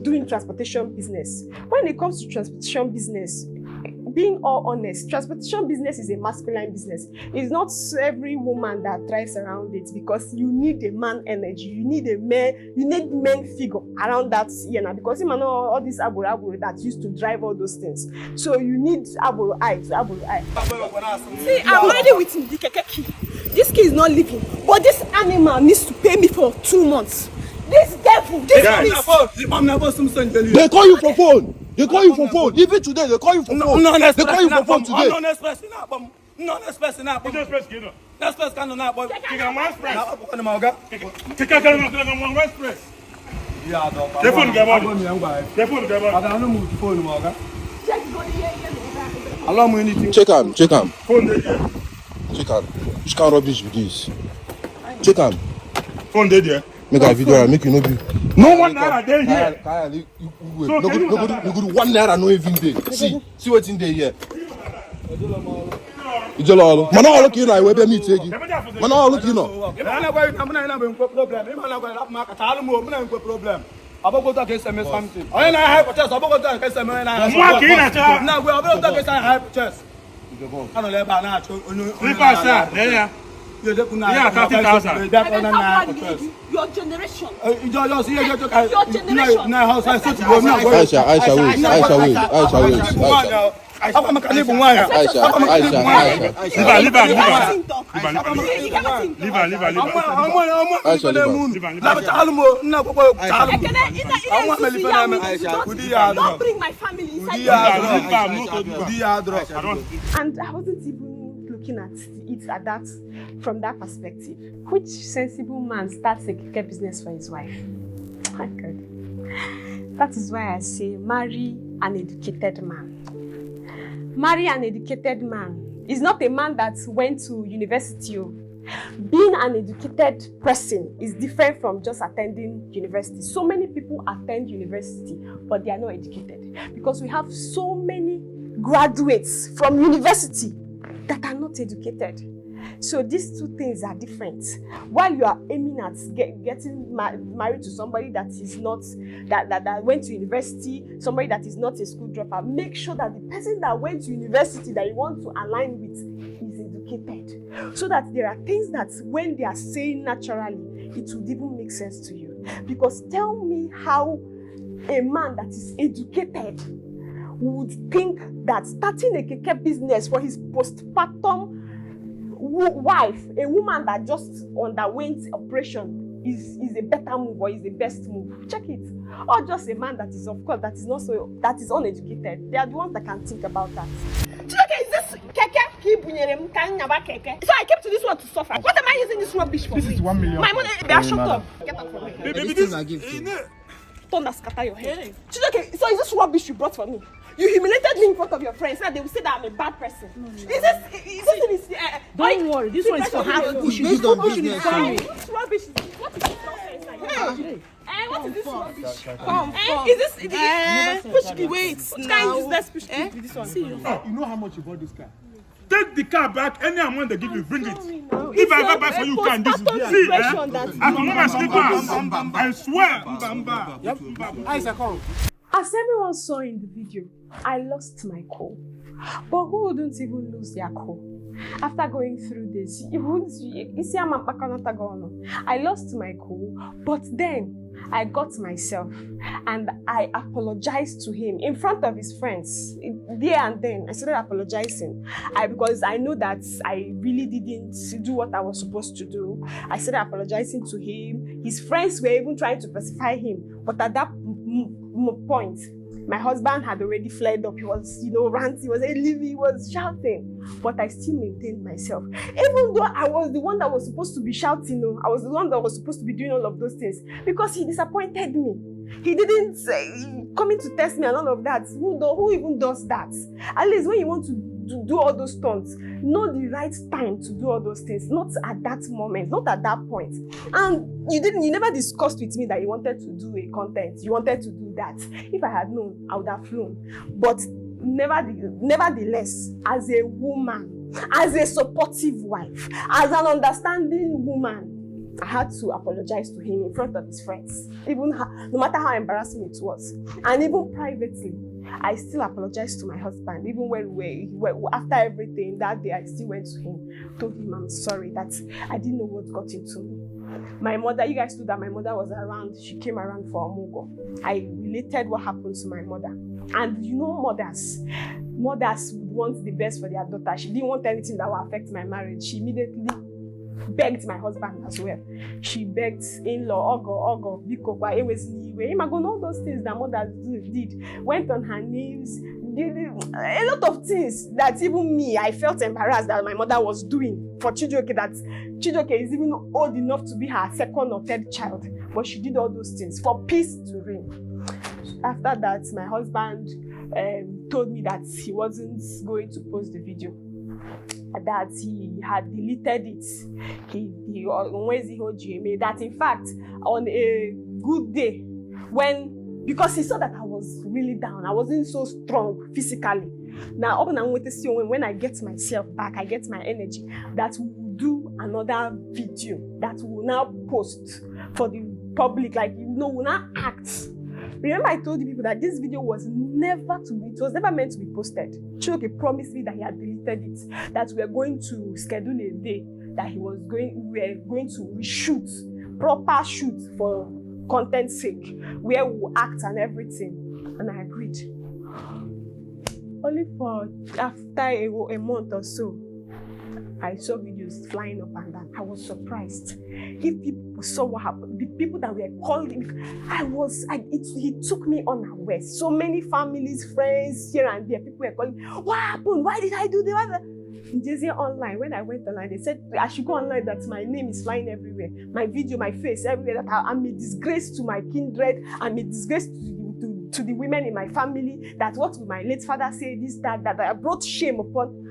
doing transportation business? When it comes to transportation business, being all honest, transportation business is a masculine business. It's not every woman that thrives around it because you need a man energy. You need men figure around that because you know all these aburo that used to drive all those things. So you need aburo eye. See, I'm already with the keke key. This key is not living, but this animal needs to pay me for 2 months. This devil, this beast. They call you for phone. They call you for phone. Even today, they call you for phone. They call you for phone today. Check him. Check him. Which kind of rubbish with this? Check him. Phone dead there. Make a video and make you know be. No one naira there here. Nobody 1 naira no even there. See what's in there here. Ijolo. Man all look you now, we be meet again. Man all look you now. Problem. Abogo take SMS something. I na high protest. Abogo take SMS na. Na we abogo take high protest. Ano le ba na cho. 3,000 there. Yeah, 30,000. Your generation. Your generation. Aisha wait. Don't bring my family inside. And I wasn't even looking at it from that perspective. Which sensible man starts a keke business for his wife? My God. That is why I say marry an educated man. Marry an educated man. Is not a man that went to university. Being an educated person is different from just attending university. So many people attend university, but they are not educated. Because we have so many graduates from university that are not educated. So these two things are different. While you are aiming at getting married to somebody that is not that went to university, somebody that is not a school dropout, make sure that the person that went to university that you want to align with is educated. So that there are things that when they are saying naturally, it would even make sense to you. Because tell me how a man that is educated would think that starting a keke business for his postpartum wife, a woman that just underwent operation, is a better move or is the best move. Check it. Or just a man that is, of course, that is uneducated. They are the ones that can think about that. Okay, is this keke? So I came to this one to suffer. What am I using this rubbish for? This is 1 million. My money, shut up. Get up from me. Baby, this I give to you. Thunder scatter your head. Okay, so is this rubbish you brought for me? You humiliated me in front of your friends, and they will say that I'm a bad person. No. Don't worry, this one is for half push. This one business. This rubbish. What is this nonsense? What is this rubbish? Is this push key? Wait, what kind of business push key with this one? You know how much you bought this car? Take the car back. Any amount they give you, bring it. If I ever buy for you, can this see? I can my slippers. I swear. Aisha, come. As everyone saw in the video, I lost my cool. But who wouldn't even lose their cool? After going through this, I lost my cool, but then I got myself and I apologized to him in front of his friends. There and then, I started apologizing because I know that I really didn't do what I was supposed to do. I started apologizing to him. His friends were even trying to pacify him, but at that point, my husband had already flared up. He was, ranting, he was leaving, he was shouting. But I still maintained myself. Even though I was the one that was supposed to be shouting, I was the one that was supposed to be doing all of those things. Because he disappointed me. He didn't coming to test me and all of that. Who even does that? At least when you want to do all those stunts, know the right time to do all those things. Not at that moment, not at that point. And you never discussed with me that you wanted to do a content. You wanted to do that. If I had known, I would have flown. But nevertheless, as a woman, as a supportive wife, as an understanding woman, I had to apologize to him in front of his friends, even no matter how embarrassing it was. And even privately, I still apologized to my husband. Even when after everything that day, I still went to him, told him I'm sorry that I didn't know what got into me. My mother, you guys knew that my mother was around. She came around for Omugo. I related what happened to my mother. And you know, mothers want the best for their daughter. She didn't want anything that would affect my marriage. She immediately begged my husband as well. She begged in-law, Ogo, Biko, all those things that mothers did. Went on her knees, did a lot of things that even me, I felt embarrassed that my mother was doing for Chijioke, that Chijioke is even old enough to be her second or third child. But she did all those things for peace to reign. After that, my husband told me that he wasn't going to post the video, that he had deleted it. That in fact, on a good day, because he saw that I was really down, I wasn't so strong physically. Now, when I get myself back, I get my energy, that we will do another video that we will now post for the public, we'll now act. Remember, I told you people that this video was never meant to be posted. Chioke promised me that he had deleted it, that we were going to schedule a day that we were going to reshoot, proper shoot for content's sake, where we will act and everything. And I agreed. Only for after a month or so, I saw videos flying up and down. I was surprised. If people saw what happened, the people that were calling, he took me unawares. So many families, friends, here and there, people were calling, what happened? Why did I do that? In Jay online, when I went online, they said I should go online, that my name is flying everywhere. My video, my face, everywhere, that I'm a disgrace to my kindred, I'm a disgrace to the women in my family, that what will my late father say, this, that I brought shame upon.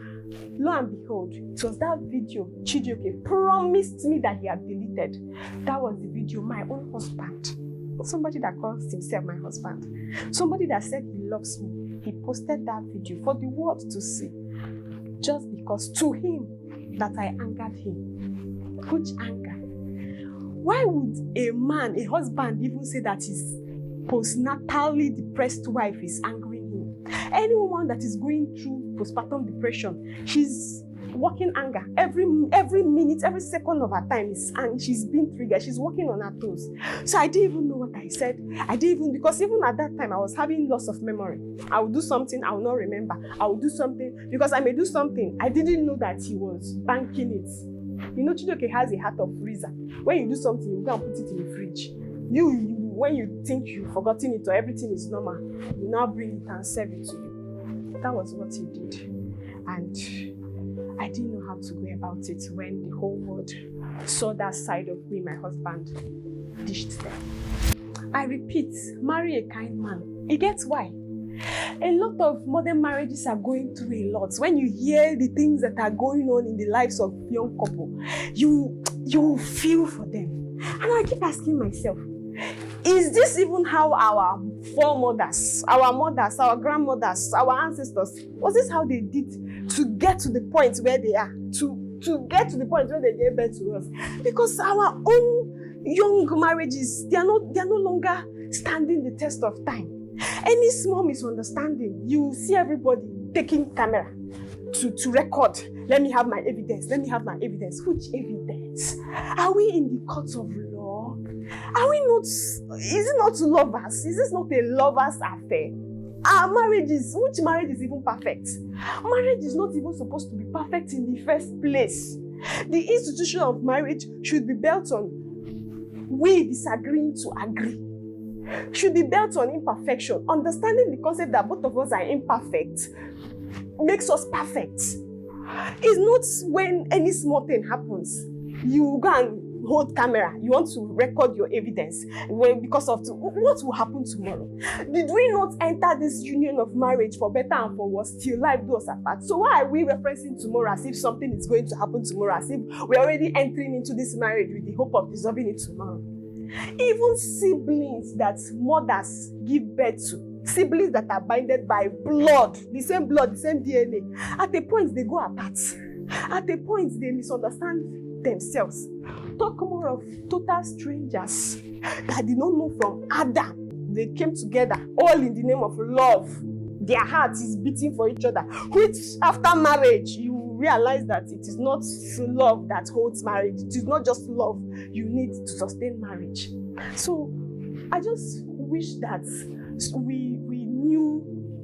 Lo and behold, it was that video Chijioke promised me that he had deleted. That was the video my own husband, somebody that calls himself my husband, somebody that said he loves me, he posted that video for the world to see, just because to him that I angered him. Which anger? Why would a man, a husband, even say that his postnatally depressed wife is angry? Any woman that is going through postpartum depression, she's working anger. Every minute, every second of her time she's being triggered. She's working on her toes. So I didn't even know what I said. Because even at that time, I was having loss of memory. I would do something, I will not remember. I would do something, because I may do something. I didn't know that he was banking it. You know, Chijioke has a heart of freezer. When you do something, you go and put it in the fridge. When you think you've forgotten it or everything is normal, you now bring it and serve it to you. That was what he did. And I didn't know how to go about it when the whole world saw that side of me, my husband dished them. I repeat, marry a kind man. It gets why. A lot of modern marriages are going through a lot. When you hear the things that are going on in the lives of young couple, you feel for them. And I keep asking myself, is this even how our foremothers, our mothers, our grandmothers, our ancestors, was this how they did to get to the point where they are, to get to the point where they gave birth to us? Because our own young marriages, they are no longer standing the test of time. Any small misunderstanding, you see everybody taking camera to record. Let me have my evidence. Let me have my evidence. Which evidence? Are we in the courts of law? Are we not? Is it not lovers? Is this not a lover's affair? Our marriages, which marriage is even perfect? Marriage is not even supposed to be perfect in the first place. The institution of marriage should be built on we disagreeing to agree. Should be built on imperfection. Understanding the concept that both of us are imperfect makes us perfect. It's not when any small thing happens, you go and hold camera, you want to record your evidence because of what will happen tomorrow. Did we not enter this union of marriage for better and for worse till life do us apart? So why are we referencing tomorrow as if something is going to happen tomorrow, as if we're already entering into this marriage with the hope of dissolving it tomorrow? Even siblings that mothers give birth to, siblings that are binded by blood, the same DNA, at a point they go apart. At a point they misunderstand themselves. talk more of total strangers that did not know from Adam. They came together, all in the name of love. Their heart is beating for each other, which after marriage, you realize that it is not love that holds marriage. It is not just love you need to sustain marriage. So I just wish that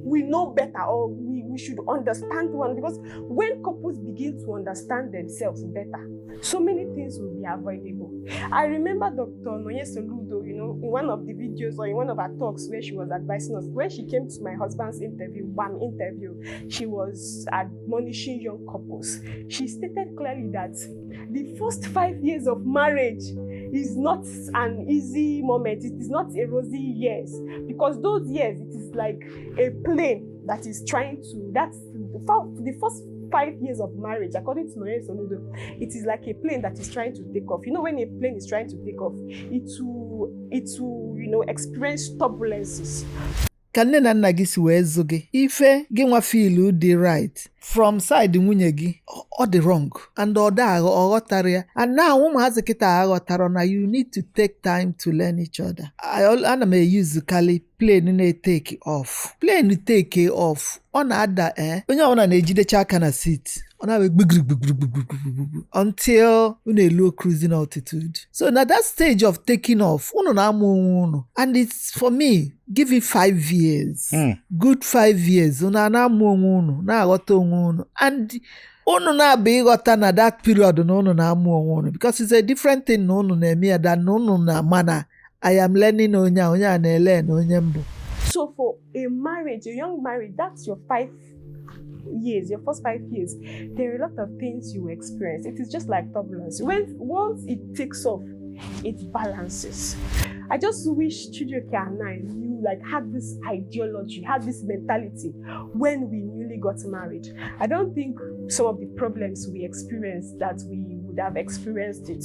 we know better, or we should understand one, because when couples begin to understand themselves better, so many things will be avoidable. I remember Dr. Noye Soludo, in one of the videos or in one of her talks where she was advising us, when she came to my husband's interview, she was admonishing young couples. She stated clearly that the first 5 years of marriage is not an easy moment. It is not a rosy years, because those years, it is like a plane that is trying to, that's the first 5 years of marriage, according to Noye Soludo, it is like a plane that is trying to take off. When a plane is trying to take off, it will experience turbulences. Ka nne na nna gị si wee zụ gị ife gị nwa feel dị right from side nwunye gị ọ dị wrong and ọ da ọghọtara ya, and now ụmụazị kịta aghọtara na you need to take time to learn each other. Ana m use kali plane na-take off. Plane take off ọ na-ada onye ọbụla na-ejidecha aka na seat ọ na-abịa gbigrigbigrigbigrigbigrigbigri until unu eluo cruising altitude. So na that stage of taking off unu na-amụ onwe unu, and it's for me, give it 5 years. Good 5 years unu na-amụ onwe unu, na-aghọta onwe unu, and unu na-abịa ịghọta na that period na unu na-amụ onwe unu, because it's a different thing na unu na-eme ya than na unu na-ama na I am learning onye a na-ele na onye mbụ. So for a marriage, a young marriage, that's your 5 years, your first 5 years. There are a lot of things you experience. It is just like turbulence. Once it takes off, it balances. I just wish Chijioke and I had this ideology, had this mentality when we newly got married. I don't think some of the problems we experienced that we would have experienced it.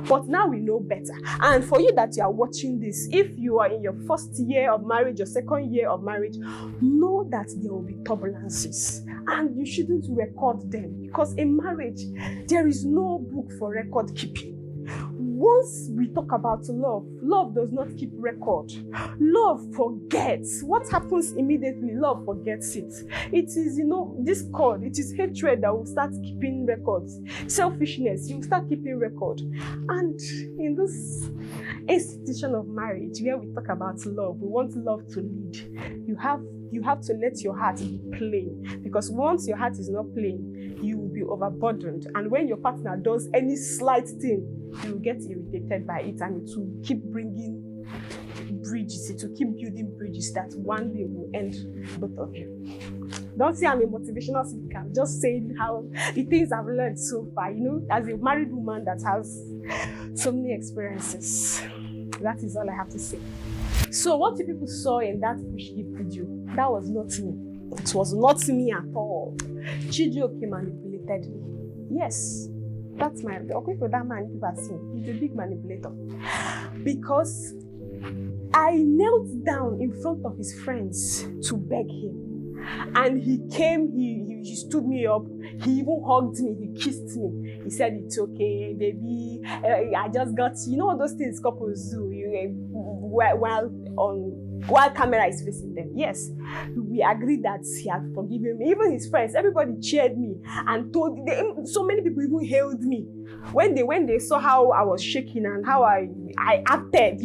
But now we know better. And for you that you are watching this, if you are in your first year of marriage or second year of marriage, know that there will be turbulences. And you shouldn't record them, because in marriage, there is no book for record keeping. Once we talk about love, love does not keep record. Love forgets. What happens immediately, love forgets it. It is, discord. It is hatred that will start keeping records. Selfishness, you will start keeping record. And in this institution of marriage, where we talk about love, we want love to lead. You have to let your heart be plain, because once your heart is not plain, you will be overburdened. And when your partner does any slight thing, you will get irritated by it, and it will keep bringing bridges. It will keep building bridges that one day will end both of you. Don't say I'm a motivational speaker. I'm just saying how the things I've learned so far, as a married woman that has so many experiences. That is all I have to say. So what you people saw in that push gift video, that was not me. It was not me at all. Chijioke manipulated me. Yes. That's okay for that man people have seen. He's a big manipulator. Because I knelt down in front of his friends to beg him. And he came, he stood me up, he even hugged me, he kissed me. He said, "It's okay, baby. I just got, all those things couples do while camera is facing them." Yes, we agreed that he had forgiven me. Even his friends, everybody cheered me and told them. So many people even hailed me when they saw how I was shaking and how I acted.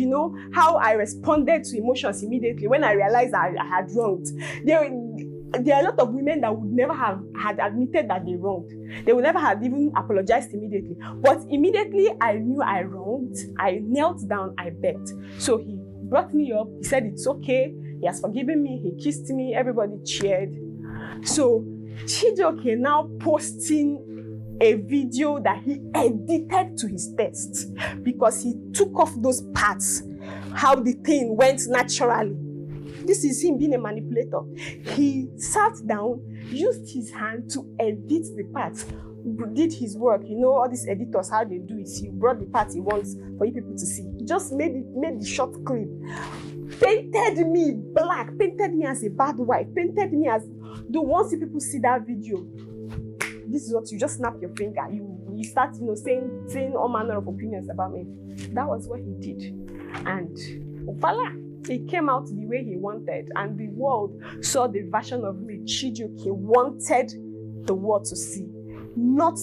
How I responded to emotions immediately when I realized I had wronged. There are a lot of women that would never have had admitted that they wronged. They would never have even apologized immediately. But immediately I knew I wronged. I knelt down, I begged. So he brought me up. He said, "It's okay. He has forgiven me." He kissed me. Everybody cheered. So Chijioke now posting a video that he edited to his taste, because he took off those parts, how the thing went naturally. This is him being a manipulator. He sat down, used his hand to edit the parts, did his work. All these editors, how they do it. He brought the part he wants for you people to see. Just made the short clip. Painted me black, painted me as a bad wife, painted me as the once you people see that video, this is what you just snap your finger. You start, saying all manner of opinions about me. That was what he did. And voila, he came out the way he wanted. And the world saw the version of me Chijioke wanted the world to see. Not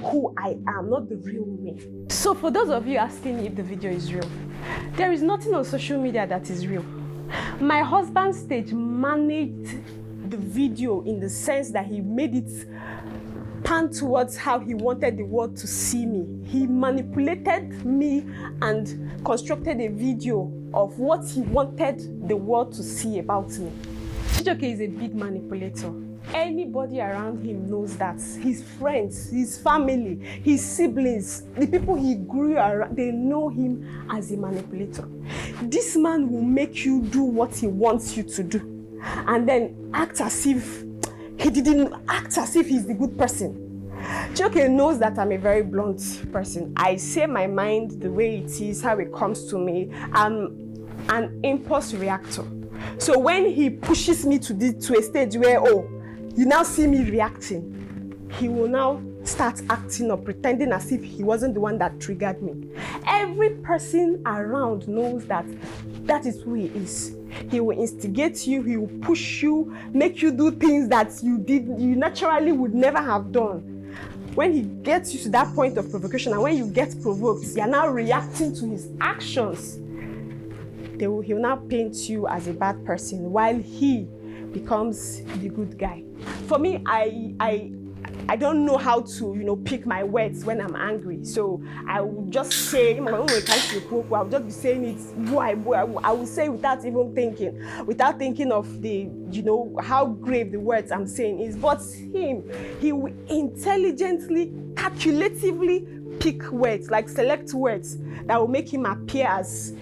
who I am, not the real me. So for those of you asking if the video is real, there is nothing on social media that is real. My husband's stage managed the video in the sense that he made it pan towards how he wanted the world to see me. He manipulated me and constructed a video of what he wanted the world to see about me. Chijioke is a big manipulator. Anybody around him knows that. His friends, his family, his siblings, the people he grew around, they know him as a manipulator. This man will make you do what he wants you to do and then act as if he didn't act as if he's the good person. Chijioke knows that I'm a very blunt person. I say my mind the way it is, how it comes to me. I'm an impulse reactor. So when he pushes me to a stage where, you now see me reacting, he will now start acting or pretending as if he wasn't the one that triggered me. Every person around knows that that is who he is. He will instigate you, he will push you, make you do things that you naturally would never have done. When he gets you to that point of provocation and when you get provoked, you are now reacting to his actions. He will now paint you as a bad person while he becomes the good guy. For me, I don't know how to, pick my words when I'm angry. So I will just say, I will just be saying it, I will say without even thinking of the, how grave the words I'm saying is. But he will intelligently, calculatively pick words, like select words that will make him appear as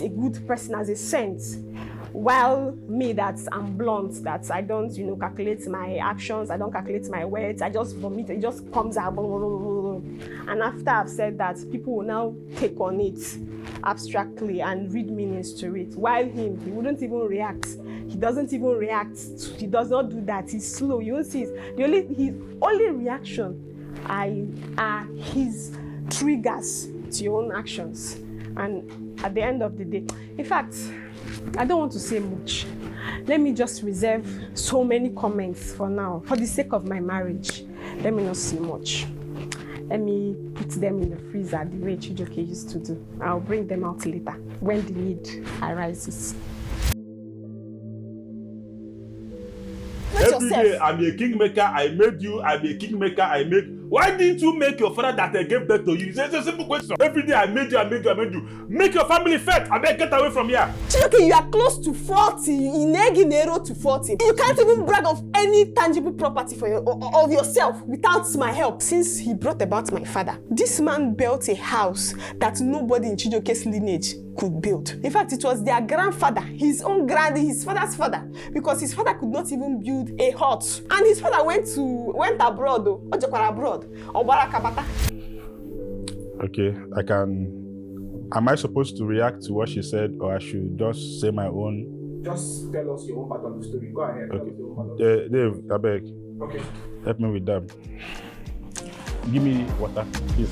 a good person, as a saint. While me, that I'm blunt, that I don't, calculate my actions, I don't calculate my words, I just vomit, it just comes out. Blah, blah, blah, blah. And after I've said that, people will now take on it abstractly and read meanings to it. While he wouldn't even react. He doesn't even react. He does not do that. He's slow. You won't see it. His only reaction are his triggers to your own actions. And at the end of the day, in fact, I don't want to say much. Let me just reserve so many comments for now. For the sake of my marriage, let me not say much. Let me put them in the freezer the way Chijioke used to do. I'll bring them out later when the need arises. Every day, I'm a kingmaker, I made you, I'm a kingmaker, I made. Why didn't you make your father that I gave birth to you? It's a simple question. Every day, I made you. Make your family fat. I beg, get away from here. Chijioke, you are close to 40. In to 40. You can't even brag of any tangible property of yourself without my help. Since he brought about my father, this man built a house that nobody in Chijioke's lineage could build. In fact, it was their grandfather, his father's father, because his father could not even build a hut. And his father went abroad, Okay, am I supposed to react to what she said, or I should just say my own? Just tell us your own part of the story. Go ahead. Okay. Dave, I beg. Okay. Help me with that. Give me water, please.